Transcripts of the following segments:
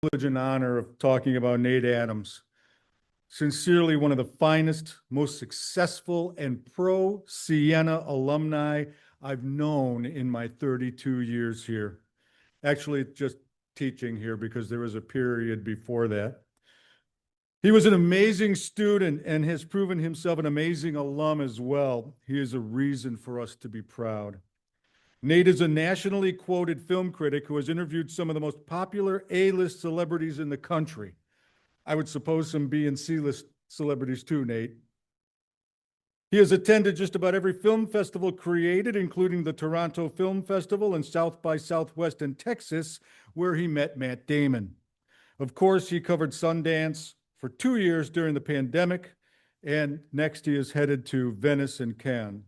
privilege and honor of talking about Nate Adams. Sincerely, one of the finest, most successful, and pro Siena alumni I've known in my 32 years here. Actually, just teaching here because there was a period before that. He was an amazing student and has proven himself an amazing alum as well. He is a reason for us to be proud. Nate is a nationally quoted film critic who has interviewed some of the most popular A-list celebrities in the country. I would suppose some B and C-list celebrities too, Nate. He has attended just about every film festival created, including the Toronto Film Festival and South by Southwest in Texas, where he met Matt Damon. Of course, he covered Sundance for 2 years during the pandemic, and next he is headed to Venice and Cannes.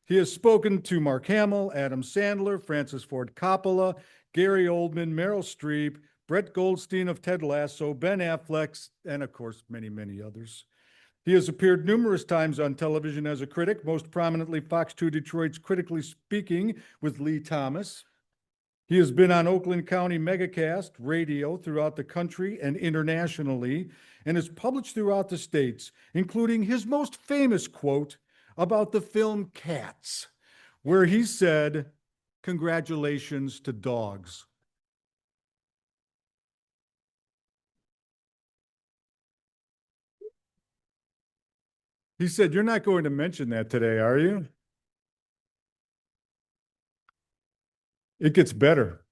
He has spoken to Mark Hamill, Adam Sandler, Francis Ford Coppola, Gary Oldman, Meryl Streep, Brett Goldstein of Ted Lasso, Ben Affleck, and of course, many, many others. He has appeared numerous times on television as a critic, most prominently Fox 2 Detroit's Critically Speaking with Lee Thomas. He has been on Oakland County Megacast radio throughout the country and internationally, and is published throughout the states, including his most famous quote about the film Cats, where he said, "Congratulations to dogs." He said, "You're not going to mention that today, are you?" It gets better.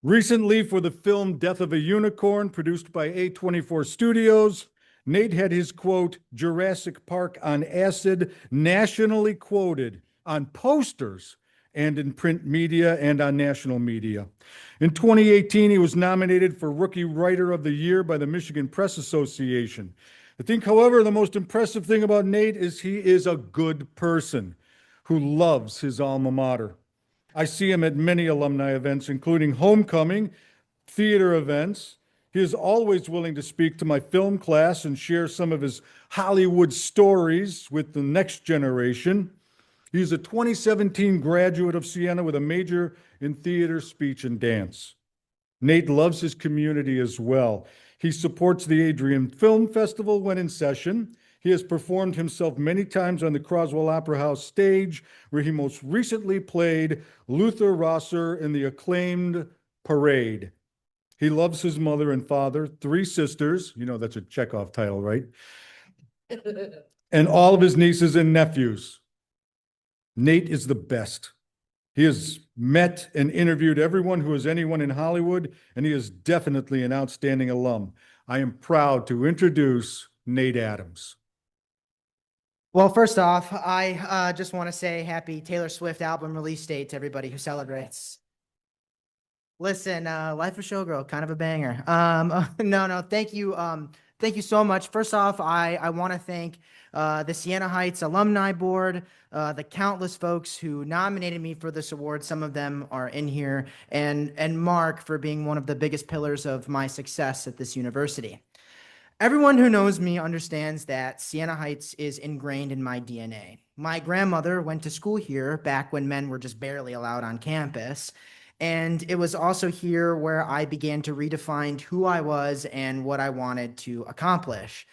Recently, for the film Death of a Unicorn, produced by A24 Studios, Nate had his quote, "Jurassic Park on Acid," nationally quoted on posters and in print media and on national media. In 2018, he was nominated for Rookie Writer of the Year by the Michigan Press Association. I think, however, the most impressive thing about Nate is he is a good person who loves his alma mater. I see him at many alumni events, including homecoming, theater events. He is always willing to speak to my film class and share some of his Hollywood stories with the next generation. He's a 2017 graduate of Siena with a major in theater, speech, and dance. Nate loves his community as well. He supports the Adrian Film Festival when in session. He has performed himself many times on the Croswell Opera House stage, where he most recently played Luther Rosser in the acclaimed Parade. He loves his mother and father, 3 sisters, you know that's a Chekhov title, right? And all of his nieces and nephews. Nate is the best. He has met and interviewed everyone who is anyone in Hollywood, and he is definitely an outstanding alum. I am proud to introduce Nate Adams. Well, first off, I just want to say happy Taylor Swift album release date to everybody who celebrates. Listen, Life of Showgirl, kind of a banger. No, thank you. Thank you so much. First off, I want to thank the Siena Heights Alumni Board, the countless folks who nominated me for this award. Some of them are in here, and Mark for being one of the biggest pillars of my success at this university. Everyone who knows me understands that Siena Heights is ingrained in my DNA. My grandmother went to school here back when men were just barely allowed on campus. And it was also here where I began to redefine who I was and what I wanted to accomplish.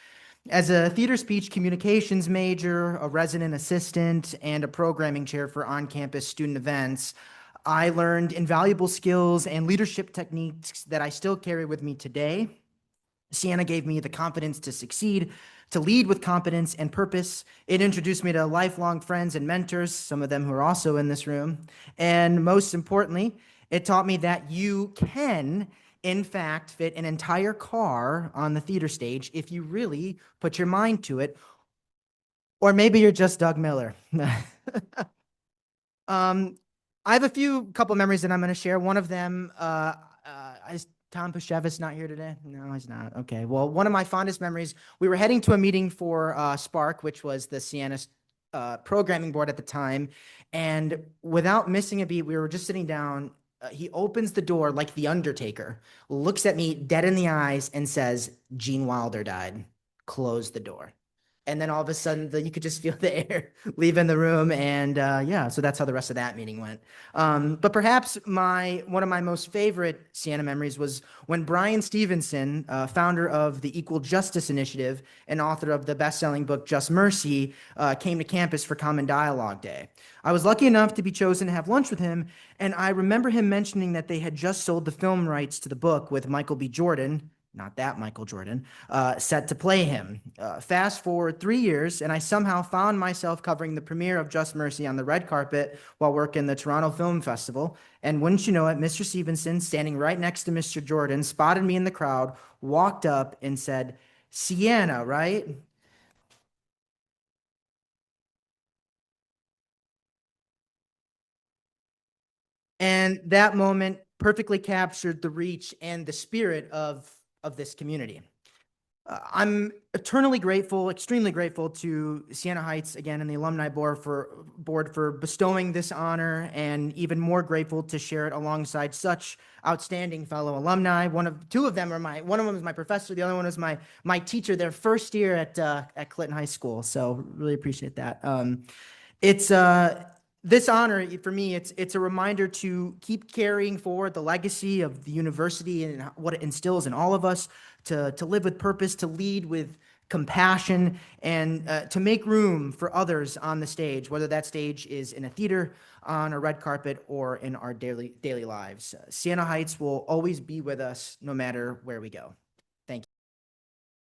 As a theater speech communications major, a resident assistant, and a programming chair for on-campus student events, I learned invaluable skills and leadership techniques that I still carry with me today. Siena gave me the confidence to succeed, to lead with competence and purpose. It introduced me to lifelong friends and mentors, some of them who are also in this room. And most importantly, it taught me that you can, in fact, fit an entire car on the theater stage if you really put your mind to it. Or maybe you're just Doug Miller. I have a couple memories that I'm going to share. One of them, is Tom Pushevis not here today? No, he's not. Okay. Well, one of my fondest memories, we were heading to a meeting for Spark, which was the Siena programming board at the time. And without missing a beat, we were just sitting down. He opens the door like the Undertaker, looks at me dead in the eyes and says, "Gene Wilder died. Close the door." And then all of a sudden, you could just feel the air leaving the room, and yeah, so that's how the rest of that meeting went. But perhaps one of my most favorite Siena memories was when Brian Stevenson, founder of the Equal Justice Initiative and author of the best-selling book Just Mercy, came to campus for Common Dialogue Day. I was lucky enough to be chosen to have lunch with him, and I remember him mentioning that they had just sold the film rights to the book with Michael B. Jordan, not that Michael Jordan, set to play him. Fast forward 3 years, and I somehow found myself covering the premiere of Just Mercy on the red carpet while working the Toronto Film Festival. And wouldn't you know it, Mr. Stevenson, standing right next to Mr. Jordan, spotted me in the crowd, walked up, and said, "Siena, right?" And that moment perfectly captured the reach and the spirit of this community. I'm eternally grateful, extremely grateful to Siena Heights again and the alumni board for bestowing this honor, and even more grateful to share it alongside such outstanding fellow alumni. Two of them are one of them is my professor, the other one is my teacher their first year at Clinton High School. So really appreciate that. It's this honor for me, it's a reminder to keep carrying forward the legacy of the university and what it instills in all of us to live with purpose, to lead with compassion, and to make room for others on the stage, whether that stage is in a theater, on a red carpet, or in our daily lives. Siena Heights will always be with us no matter where we go.